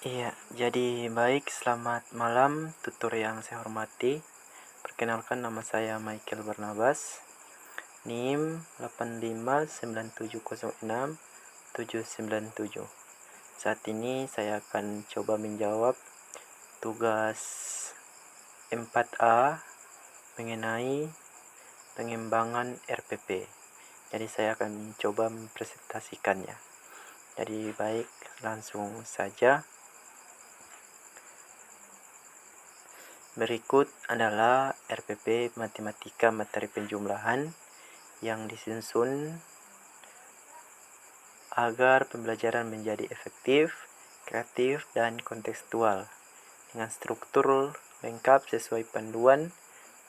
Iya, jadi baik, selamat malam tutor yang saya hormati. Perkenalkan, nama saya Michael Barnabas, NIM 859706 797. Saat ini saya akan coba menjawab tugas 4A mengenai pengembangan RPP. Jadi saya akan coba mempresentasikannya. Jadi baik, langsung saja. Berikut adalah RPP Matematika Materi Penjumlahan yang disusun agar pembelajaran menjadi efektif, kreatif, dan kontekstual dengan struktur lengkap sesuai panduan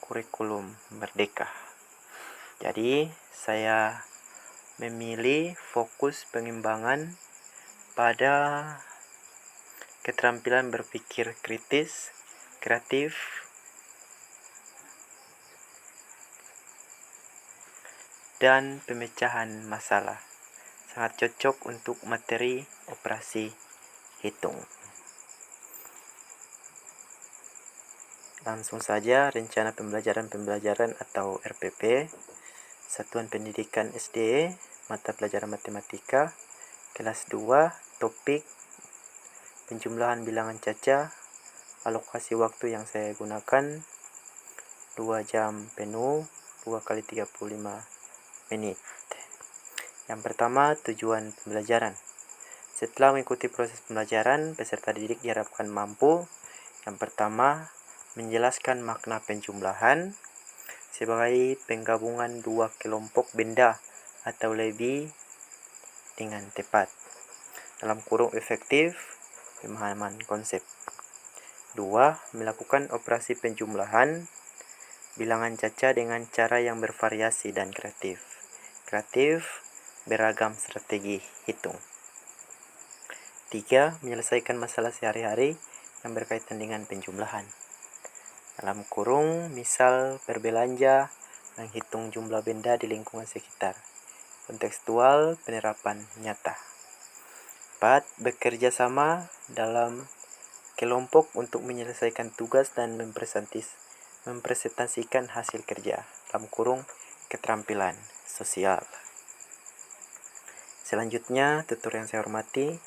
kurikulum Merdeka. Jadi, saya memilih fokus pengembangan pada keterampilan berpikir kritis, kreatif, dan pemecahan masalah. Sangat cocok untuk materi operasi hitung. Langsung saja, rencana pembelajaran atau RPP, Satuan Pendidikan SD, mata pelajaran matematika, kelas 2, topik penjumlahan bilangan caca. Alokasi waktu yang saya gunakan 2 jam penuh, 2 kali 35 menit. Yang pertama, tujuan pembelajaran. Setelah mengikuti proses pembelajaran, peserta didik diharapkan mampu, yang pertama, menjelaskan makna penjumlahan sebagai penggabungan dua kelompok benda atau lebih dengan tepat. Dalam kurung efektif, pemahaman konsep. 2. Melakukan operasi penjumlahan bilangan caca dengan cara yang bervariasi dan kreatif. Kreatif, beragam strategi hitung. 3. Menyelesaikan masalah sehari-hari yang berkaitan dengan penjumlahan. Dalam kurung, misal berbelanja, menghitung jumlah benda di lingkungan sekitar. Kontekstual, penerapan nyata. 4. Bekerja sama dalam kelompok untuk menyelesaikan tugas dan mempresentasikan hasil kerja. Dalam kurung, keterampilan sosial. Selanjutnya, tutor yang saya hormati,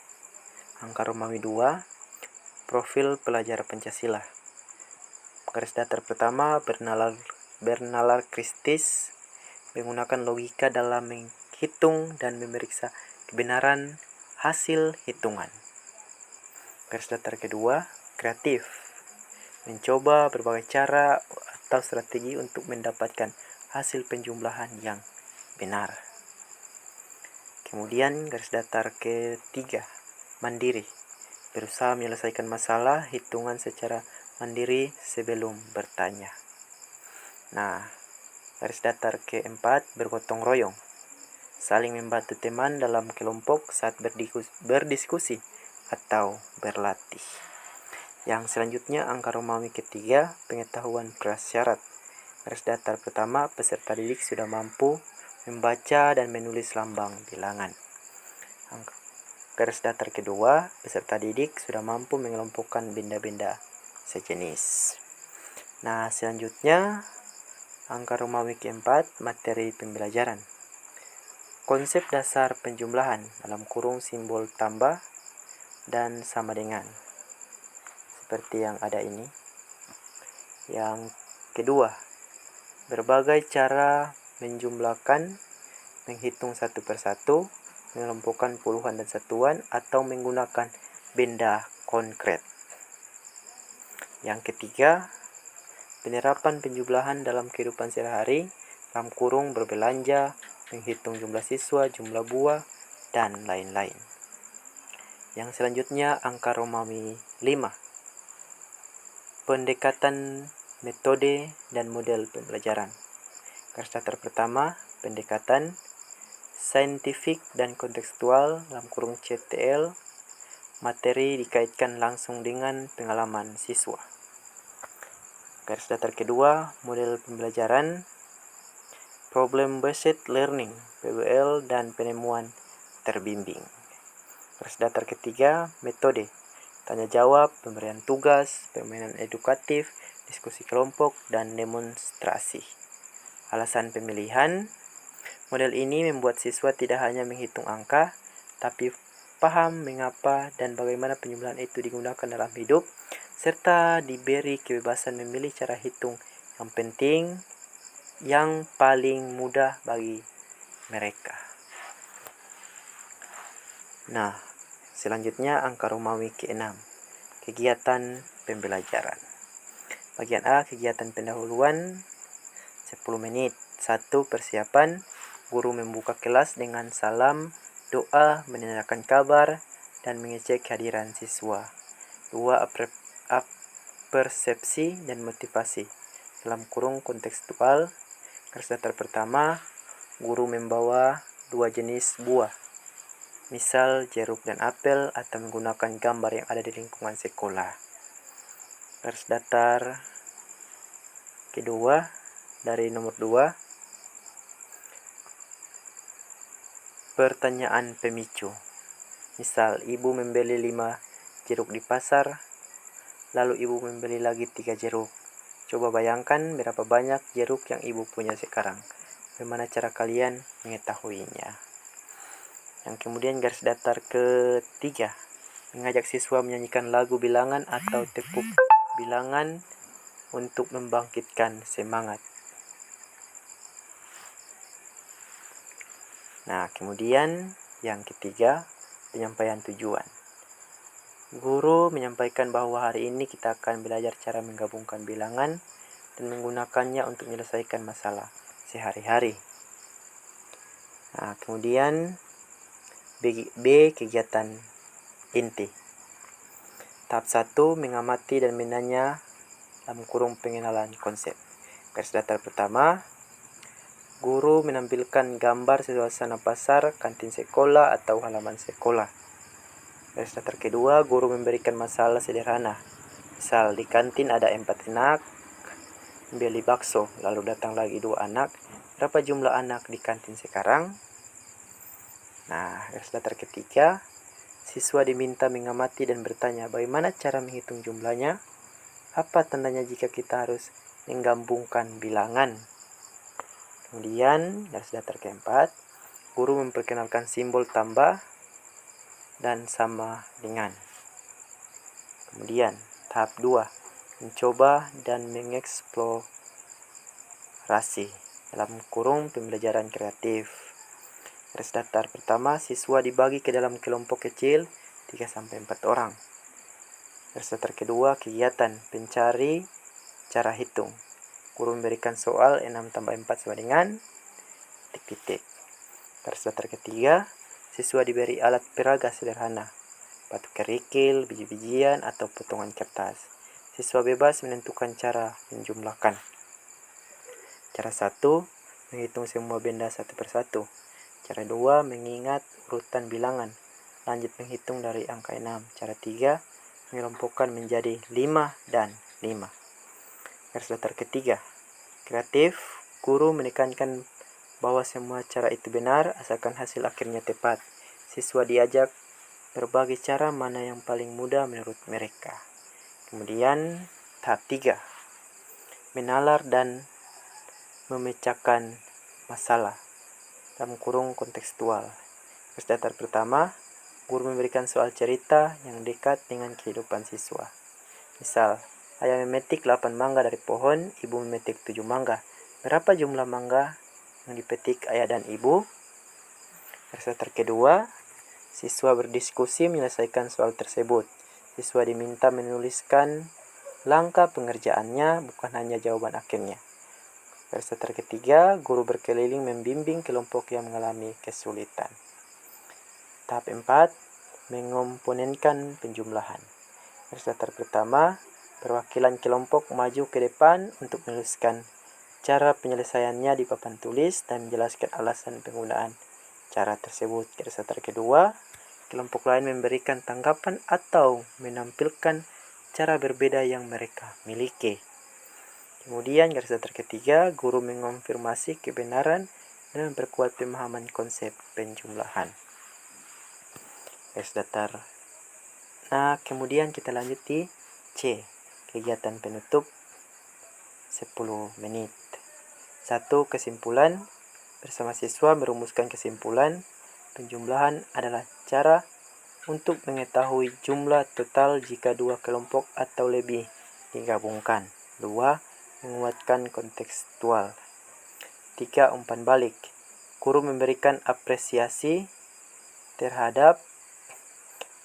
angka Romawi 2, profil pelajar Pancasila. Garis datar pertama, bernalar kristis, menggunakan logika dalam menghitung dan memeriksa kebenaran hasil hitungan. Garis datar kedua, kreatif, mencoba berbagai cara atau strategi untuk mendapatkan hasil penjumlahan yang benar. Kemudian garis datar ketiga, mandiri, berusaha menyelesaikan masalah hitungan secara mandiri sebelum bertanya. Nah, garis datar keempat, bergotong royong, saling membantu teman dalam kelompok saat berdiskusi atau berlatih. Yang selanjutnya, angka Romawi ketiga, pengetahuan prasyarat. Garis datar pertama, peserta didik sudah mampu membaca dan menulis lambang bilangan. Garis datar kedua, peserta didik sudah mampu mengelompokkan benda-benda sejenis. Nah, selanjutnya, angka Romawi keempat, materi pembelajaran. Konsep dasar penjumlahan dalam kurung simbol tambah dan sama dengan. Seperti yang ada ini. Yang kedua, berbagai cara menjumlahkan, menghitung satu persatu, mengelompokkan puluhan dan satuan, atau menggunakan benda konkret. Yang ketiga, penerapan penjumlahan dalam kehidupan sehari-hari, dalam kurung berbelanja, menghitung jumlah siswa, jumlah buah, dan lain-lain. Yang selanjutnya, angka Romawi 5. Pendekatan metode dan model pembelajaran. Garis datar pertama, pendekatan saintifik dan kontekstual dalam kurung CTL, materi dikaitkan langsung dengan pengalaman siswa. Garis datar kedua, model pembelajaran, problem based learning, PBL, dan penemuan terbimbing. Garis datar ketiga, metode, tanya jawab, pemberian tugas, permainan edukatif, diskusi kelompok, dan demonstrasi. Alasan pemilihan, model ini membuat siswa tidak hanya menghitung angka, tapi paham mengapa dan bagaimana penjumlahan itu digunakan dalam hidup, serta diberi kebebasan memilih cara hitung yang penting, yang paling mudah bagi mereka. Nah, selanjutnya angka Romawi ke-6, kegiatan pembelajaran. Bagian A, kegiatan pendahuluan 10 menit. 1. Persiapan. Guru membuka kelas dengan salam, doa, menanyakan kabar, dan mengecek kehadiran siswa. 2. Persepsi dan motivasi. Dalam kurung kontekstual, garis datar pertama, guru membawa 2 jenis buah, misal jeruk dan apel, atau menggunakan gambar yang ada di lingkungan sekolah. Garis datar kedua dari nomor 2, pertanyaan pemicu. Misal, ibu membeli 5 jeruk di pasar, lalu ibu membeli lagi 3 jeruk. Coba bayangkan berapa banyak jeruk yang ibu punya sekarang. Bagaimana cara kalian mengetahuinya? Yang kemudian garis datar ketiga, mengajak siswa menyanyikan lagu bilangan atau tepuk bilangan untuk membangkitkan semangat. Nah, kemudian yang ketiga, penyampaian tujuan. Guru menyampaikan bahwa hari ini kita akan belajar cara menggabungkan bilangan dan menggunakannya untuk menyelesaikan masalah sehari-hari. Nah, kemudian B, kegiatan inti. Tahap 1, mengamati dan menanya dalam kurung pengenalan konsep. Garis datar pertama, guru menampilkan gambar suasana pasar, kantin sekolah, atau halaman sekolah. Garis datar kedua, guru memberikan masalah sederhana. Misal, di kantin ada 4 anak beli bakso, lalu datang lagi 2 anak. Berapa jumlah anak di kantin sekarang? Nah, garis datar ketiga, siswa diminta mengamati dan bertanya bagaimana cara menghitung jumlahnya, apa tandanya jika kita harus menggabungkan bilangan. Kemudian, garis datar keempat, guru memperkenalkan simbol tambah dan sama dengan. Kemudian, tahap 2, mencoba dan mengeksplorasi dalam kurung pembelajaran kreatif. Garis datar pertama, siswa dibagi ke dalam kelompok kecil 3-4 orang. Garis datar kedua, kegiatan pencari cara hitung. Guru memberikan soal 6 tambah 4 sama dengan titik-titik. Garis datar ketiga, siswa diberi alat peraga sederhana, batu kerikil, biji-bijian, atau potongan kertas. Siswa bebas menentukan cara menjumlahkan. Cara 1, menghitung semua benda satu persatu. Cara 2, mengingat urutan bilangan. Lanjut menghitung dari angka 6. Cara 3, mengelompokkan menjadi 5 dan 5. Garis datar ketiga, kreatif. Guru menekankan bahwa semua cara itu benar asalkan hasil akhirnya tepat. Siswa diajak berbagi cara mana yang paling mudah menurut mereka. Kemudian tahap 3, menalar dan memecahkan masalah dalam kurung kontekstual. Garis datar pertama, guru memberikan soal cerita yang dekat dengan kehidupan siswa. Misal, ayah memetik 8 mangga dari pohon, ibu memetik 7 mangga. Berapa jumlah mangga yang dipetik ayah dan ibu? Garis datar kedua, siswa berdiskusi menyelesaikan soal tersebut. Siswa diminta menuliskan langkah pengerjaannya, bukan hanya jawaban akhirnya. Garis datar ketiga, guru berkeliling membimbing kelompok yang mengalami kesulitan. Tahap 4, mengomponenkan penjumlahan. Garis datar pertama, perwakilan kelompok maju ke depan untuk menuliskan cara penyelesaiannya di papan tulis dan menjelaskan alasan penggunaan cara tersebut. Garis datar kedua, kelompok lain memberikan tanggapan atau menampilkan cara berbeda yang mereka miliki. Kemudian garis datar ketiga, guru mengonfirmasi kebenaran dan memperkuat pemahaman konsep penjumlahan. Garis datar 6, Nah, kemudian kita lanjut di C, kegiatan penutup 10 menit. 1. Kesimpulan. Bersama siswa merumuskan kesimpulan. Penjumlahan adalah cara untuk mengetahui jumlah total jika dua kelompok atau lebih digabungkan. 2. Menguatkan kontekstual. 3. Umpan balik. Guru memberikan apresiasi terhadap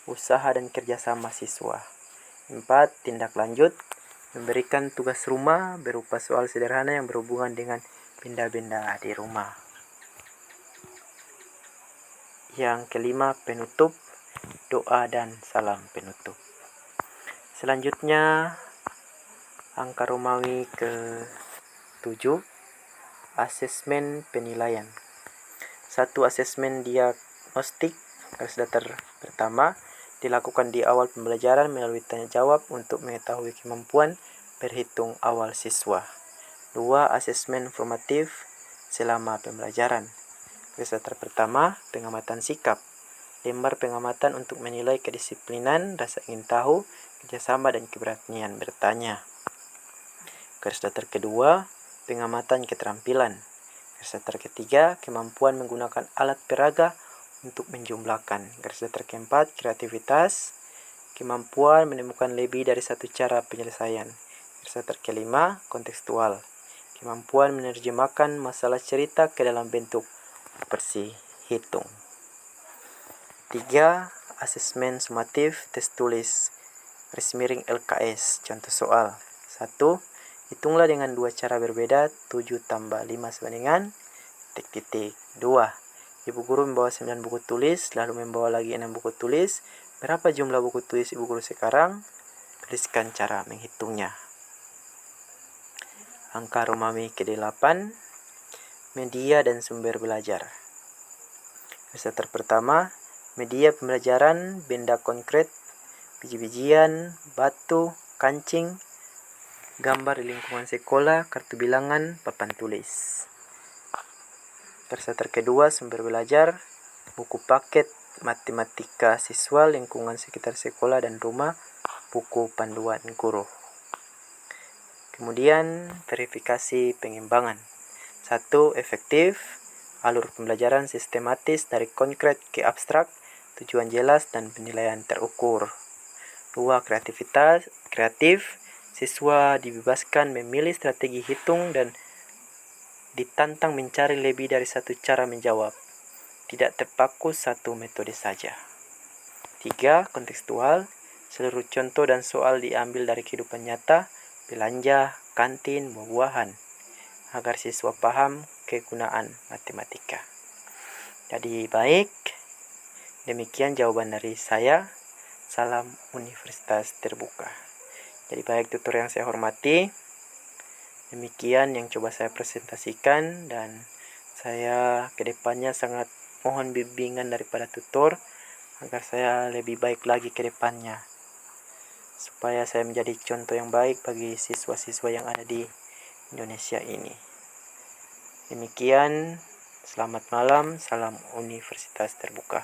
usaha dan kerjasama siswa. 4. Tindak lanjut. Memberikan tugas rumah berupa soal sederhana yang berhubungan dengan benda-benda di rumah. Yang kelima, penutup, doa dan salam penutup. Selanjutnya, angka Romawi ke-7, asesmen penilaian. 1. Asesmen diagnostik. Garis datar pertama dilakukan di awal pembelajaran melalui tanya jawab untuk mengetahui kemampuan berhitung awal siswa. 2. Asesmen formatif selama pembelajaran. Garis datar pertama, pengamatan sikap. Lembar pengamatan untuk menilai kedisiplinan, rasa ingin tahu, kerjasama, dan keberanian bertanya. Garis datar kedua, pengamatan keterampilan. Garis datar ketiga, kemampuan menggunakan alat peraga untuk menjumlahkan. Garis datar keempat, kreativitas, kemampuan menemukan lebih dari satu cara penyelesaian. Garis datar kelima, kontekstual, kemampuan menerjemahkan masalah cerita ke dalam bentuk versi hitung. 3. Asesmen sumatif tes tulis garis miring LKS. Contoh soal. 1. Hitunglah dengan dua cara berbeda 7 tambah 5 sebandingan titik-titik. 2. Ibu guru membawa 9 buku tulis, lalu membawa lagi 6 buku tulis. Berapa jumlah buku tulis ibu guru sekarang? Tuliskan cara menghitungnya. Angka Romawi ke-8, media dan sumber belajar. Garis datar pertama, media pembelajaran, benda konkret, biji-bijian, batu, kancing, gambar di lingkungan sekolah, kartu bilangan, papan tulis. Garis datar kedua, sumber belajar, buku paket, matematika siswa, lingkungan sekitar sekolah dan rumah, buku panduan guru. Kemudian, verifikasi pengembangan. 1. Efektif. Alur pembelajaran sistematis dari konkret ke abstrak, tujuan jelas dan penilaian terukur. 2. Kreatif. Siswa dibebaskan memilih strategi hitung dan ditantang mencari lebih dari satu cara menjawab. Tidak terpaku satu metode saja. 3. Kontekstual. Seluruh contoh dan soal diambil dari kehidupan nyata, belanja, kantin, buah-buahan, agar siswa paham kegunaan matematika. Jadi baik, demikian jawaban dari saya. Salam Universitas Terbuka. Jadi baik tutor yang saya hormati, demikian yang coba saya presentasikan, dan saya kedepannya sangat mohon bimbingan daripada tutor agar saya lebih baik lagi ke depannya, supaya saya menjadi contoh yang baik bagi siswa-siswa yang ada di Indonesia ini. Demikian, selamat malam, salam Universitas Terbuka.